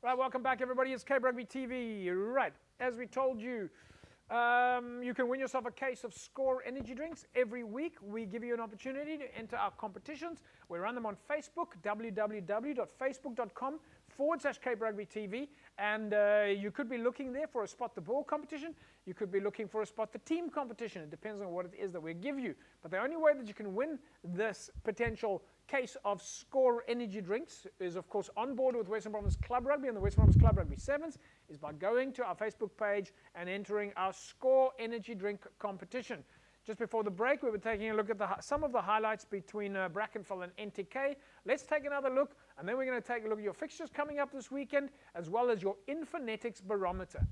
Right, welcome back everybody, it's Rugby TV. Right, as we told you, you can win yourself a case of Score energy drinks. Every week we give you an opportunity to enter our competitions. We run them on Facebook, www.facebook.com/Cape Rugby TV, and you could be looking there for a Spot the Ball competition. You could be looking for a Spot the Team competition. It depends on what it is that we give you. But the only way that you can win this potential case of Score energy drinks is, of course, on board with Western Province Club Rugby and the Western Province Club Rugby Sevens is by going to our Facebook page and entering our Score energy drink competition. Just before the break, we were taking a look at some of the highlights between Brackenfell and NTK. Let's take another look, and then we're going to take a look at your fixtures coming up this weekend, as well as your Infonetics barometer.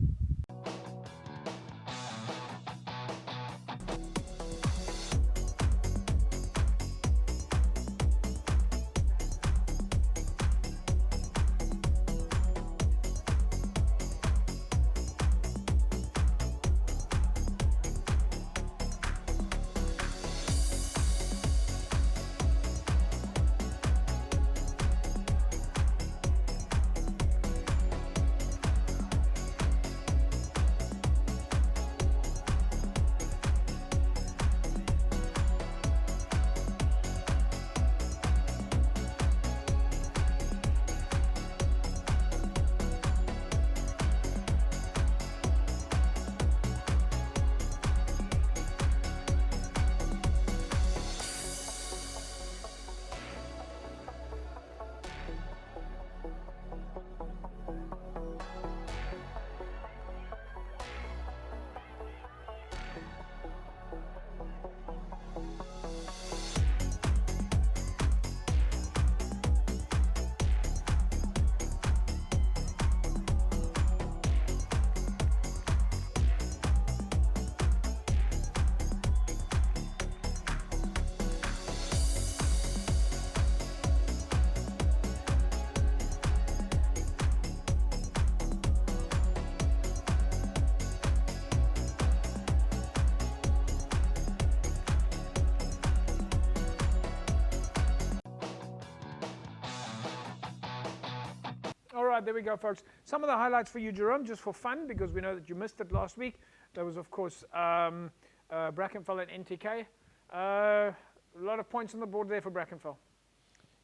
All right, there we go, folks. Some of the highlights for you, Jerome, just for fun, because we know that you missed it last week. There was, of course, Brackenfell and NTK. A lot of points on the board there for Brackenfell.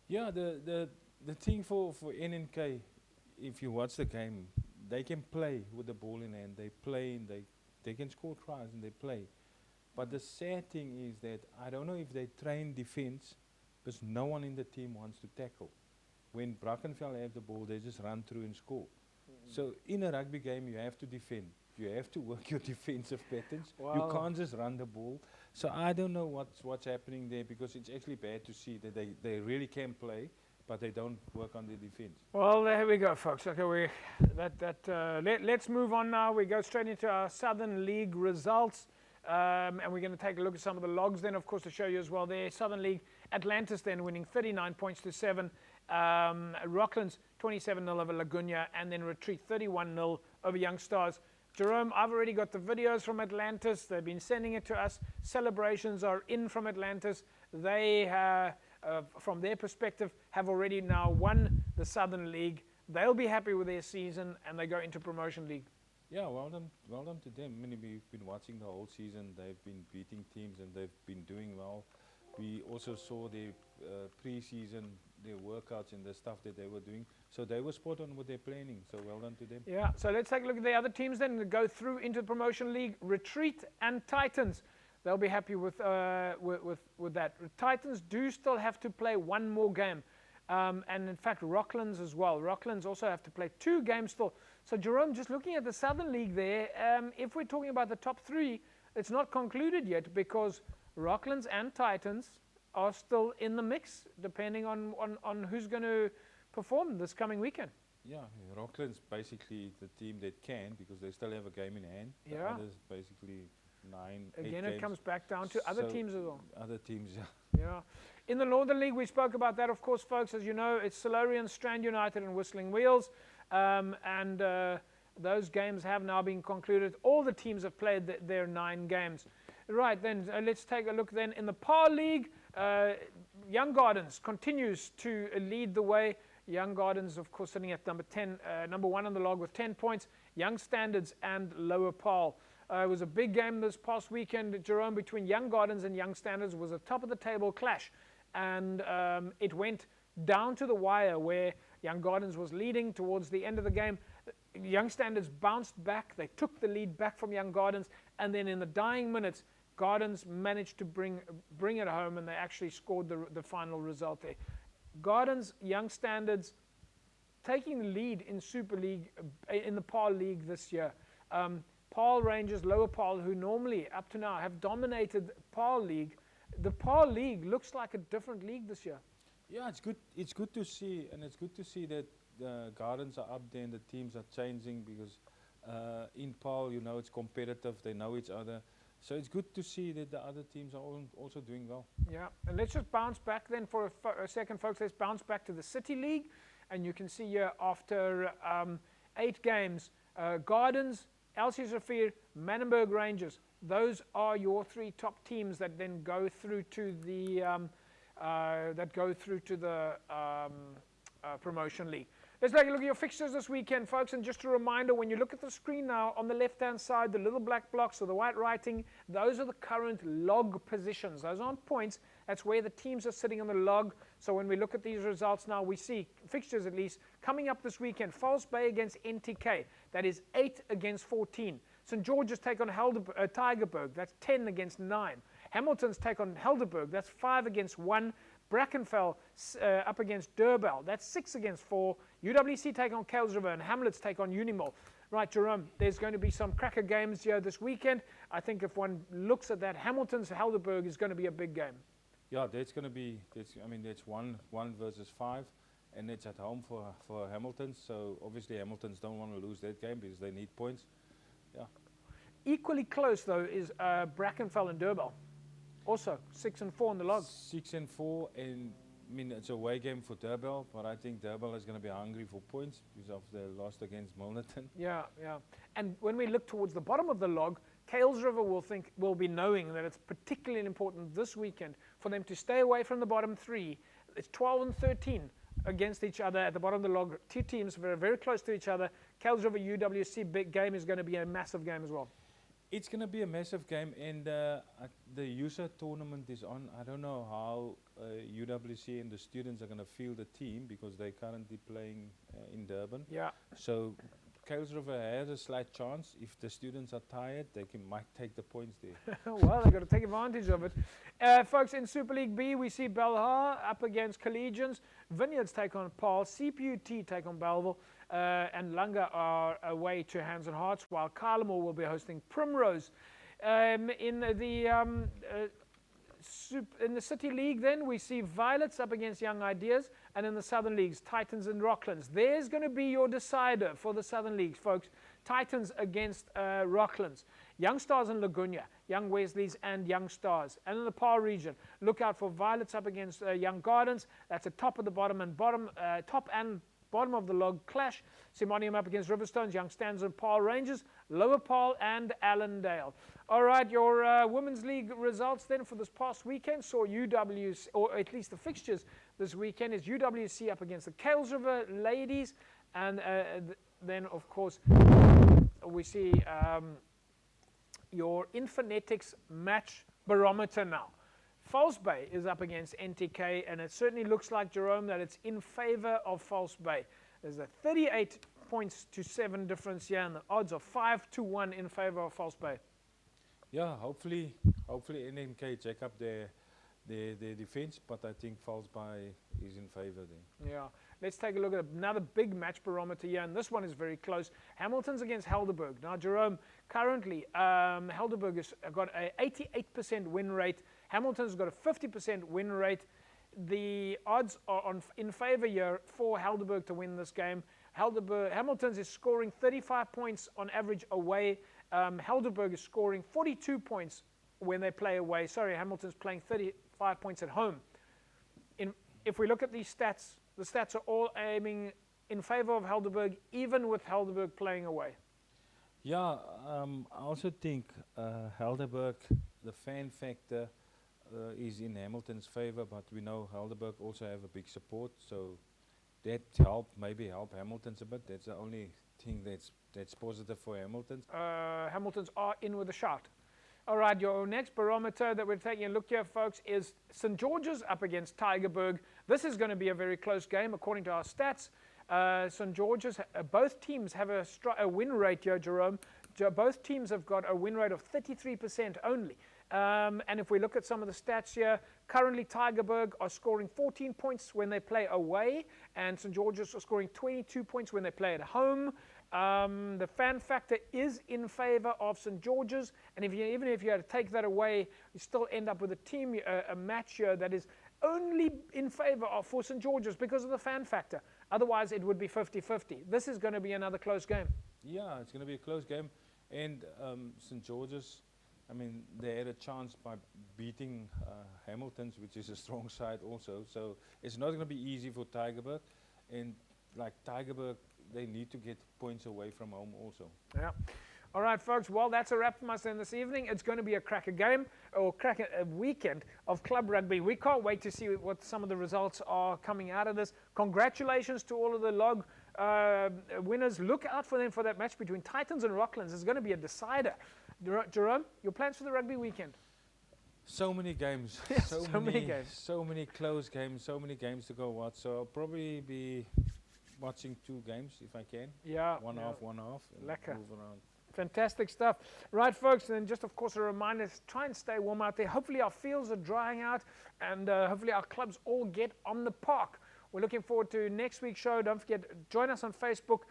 Yeah, the thing for NNK, if you watch the game, they can play with the ball in hand. They play and they can score tries and they play. But the sad thing is that I don't know if they train defense because no one in the team wants to tackle. When Brackenfell have the ball, they just run through and score. So in a rugby game, you have to defend. You have to work your defensive patterns. Wow. You can't just run the ball. So I don't know what's happening there, because it's actually bad to see that they really can play, but they don't work on the defense. Well, there we go, folks. Okay, let's move on now. We go straight into our Southern League results. And we're going to take a look at some of the logs then, of course, to show you as well there. Southern League, Atlantis then winning 39 points to 7. Rocklands 27-0 over Lagunya, and then Retreat 31-0 over Young Stars. Jerome, I've already got the videos from Atlantis. They've been sending it to us. Celebrations are in from Atlantis. They, from their perspective, have already now won the Southern League. They'll be happy with their season, and they go into Promotion League. Yeah, well done to them. I mean, we've been watching the whole season. They've been beating teams and they've been doing well. We also saw their pre-season, their workouts and the stuff that they were doing. So they were spot on with their planning. So well done to them. Yeah, so let's take a look at the other teams then and go through into the Promotion League. Retreat and Titans. They'll be happy with that. Titans do still have to play one more game. And in fact, Rocklands as well. Rocklands also have to play 2 games still. So Jerome, just looking at the Southern League there, if we're talking about the top 3, it's not concluded yet, because Rocklands and Titans are still in the mix, depending on who's going to perform this coming weekend. Yeah, Rocklands basically the team that can, because they still have a game in hand. The others basically 9, 8 Again, games. it comes back down to other teams as well. Other teams, yeah. Yeah. In the Northern League, we spoke about that, of course, folks. As you know, it's Silurian, Strand United and Whistling Wheels. Those games have now been concluded. All the teams have played their 9 games. Right, then let's take a look then in the Par League. Young Gardens continues to lead the way. Young Gardens, of course, sitting at number 1 on the log with 10 points. Young Standards and Lower Paarl. It was a big game this past weekend, Jerome, between Young Gardens and Young Standards. It was a top-of-the-table clash, and it went down to the wire where Young Gardens was leading towards the end of the game. Young Standards bounced back. They took the lead back from Young Gardens, and then in the dying minutes, Gardens managed to bring it home, and they actually scored the final result there. Gardens, Young Standards, taking the lead in Super League, in the Paarl League this year. Paarl Rangers, Lower Paarl, who normally, up to now, have dominated Paarl League. The Paarl League looks like a different league this year. Yeah, it's good. It's good to see, and it's good to see that the Gardens are up there and the teams are changing, because in Paarl, you know, it's competitive. They know each other. So it's good to see that the other teams are also doing well. Yeah, and let's just bounce back then for a second, folks. Let's bounce back to the City League. And you can see here after 8 games, Gardens, LC Zafir, Manenberg Rangers, those are your 3 top teams that then go through to the promotion league. Let's take a look at your fixtures this weekend, folks. And just a reminder, when you look at the screen now, on the left-hand side, the little black blocks or the white writing, those are the current log positions. Those aren't points. That's where the teams are sitting on the log. So when we look at these results now, we see fixtures at least coming up this weekend. False Bay against NTK. That is 8 against 14. St. George's take on Tygerberg. That's 10 against 9. Hamilton's take on Helderberg. That's 5 against 1. Brackenfell up against Durbell. That's 6 against 4. UWC take on Kuilsriver, and Hamlets take on Unimol. Right, Jerome, there's going to be some cracker games here this weekend. I think if one looks at that, Hamilton's Helderberg is going to be a big game. Yeah, that's going to be, that's 1 versus 5, and it's at home for Hamilton. So obviously Hamiltons don't want to lose that game because they need points. Yeah. Equally close, though, is Brackenfell and Durbell. Also, 6 and 4 on the log. 6 and 4, and I mean, it's a away game for Durbell, but I think Durbell is going to be hungry for points because of the loss against Milnerton. Yeah, yeah. And when we look towards the bottom of the log, Kuilsriver will be knowing that it's particularly important this weekend for them to stay away from the bottom 3. It's 12 and 13 against each other at the bottom of the log. 2 teams very, very close to each other. Kuilsriver UWC big game is going to be a massive game as well. It's going to be a massive game, and the USA tournament is on. I don't know how UWC and the students are going to field the team because they're currently playing in Durban. Yeah. So Kuilsriver has a slight chance. If the students are tired, they might take the points there. Well, they've got to take advantage of it. Folks, in Super League B, we see Belhar up against Collegians. Vineyards take on Paarl. CPUT take on Belleville. And Lunga are away to Hands and Hearts, while Kylemore will be hosting Primrose. In the City League, then, we see Violets up against Young Ideas, and in the Southern Leagues, Titans and Rocklands. There's going to be your decider for the Southern Leagues, folks. Titans against Rocklands. Young Stars and Laguna, Young Wesleys and Young Stars. And in the Paarl region, look out for Violets up against Young Gardens. That's a top of the bottom and top and bottom of the log clash. Simonium up against Riverstones, Young Stands and Paarl Rangers, Lower Paarl and Allendale. All right, your Women's League results then for this past weekend saw UWC, or at least the fixtures this weekend, is UWC up against the Kuilsriver Ladies, and then, of course, we see your Infinetics match barometer now. False Bay is up against NTK, and it certainly looks like, Jerome, that it's in favor of False Bay. There's a 38 points to 7 difference here, and the odds are 5-1 in favor of False Bay. Yeah, hopefully NMK check up their defense, but I think False Bay is in favor there. Yeah, let's take a look at another big match barometer here, and this one is very close. Hamilton's against Helderberg. Now, Jerome, currently Helderberg has got an 88% win rate. Hamilton's got a 50% win rate. The odds are in favor here for Helderberg to win this game. Hamilton's is scoring 35 points on average away. Helderberg is scoring 42 points when they play away. Sorry, Hamilton's playing 35 points at home. If we look at these stats, the stats are all aiming in favor of Helderberg, even with Helderberg playing away. Yeah, I also think Helderberg, the fan factor, is in Hamilton's favor, but we know Helderberg also have a big support, so that maybe help Hamilton's a bit. That's the only thing that's positive for Hamilton. Hamilton's are in with a shout. All right, your next barometer that we're taking a look here, folks, is St. George's up against Tygerberg. This is going to be a very close game, according to our stats. St. George's, both teams have a win rate here, Jerome. Both teams have got a win rate of 33% only. And if we look at some of the stats here, currently Tygerberg are scoring 14 points when they play away, and St. George's are scoring 22 points when they play at home. The fan factor is in favor of St. George's, and even if you had to take that away, you still end up with a match here that is only in favor of for St. George's because of the fan factor. Otherwise, it would be 50-50. This is going to be another close game. Yeah, it's going to be a close game, and St. George's, I mean, they had a chance by beating Hamilton's, which is a strong side also. So it's not going to be easy for Tygerberg, and like Tygerberg, they need to get points away from home also. Yeah. All right, folks. Well, that's a wrap from us in this evening. It's going to be a cracker game or cracker weekend of club rugby. We can't wait to see what some of the results are coming out of this. Congratulations to all of the log winners. Look out for them for that match between Titans and Rocklands. It's going to be a decider. Jerome, your plans for the rugby weekend? So many games. Yeah, so many games. So many close games. So many games to go watch. So I'll probably be watching 2 games if I can. Yeah. One half. Lekker. Move around. Fantastic stuff. Right, folks, and just, of course, a reminder, try and stay warm out there. Hopefully our fields are drying out, and hopefully our clubs all get on the park. We're looking forward to next week's show. Don't forget, join us on Facebook.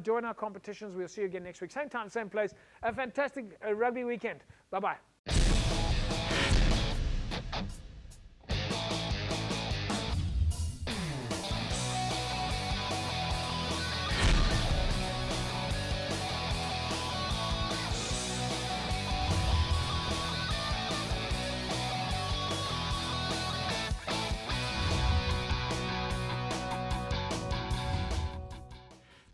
Join our competitions. We'll see you again next week. Same time, same place. A fantastic rugby weekend. Bye-bye.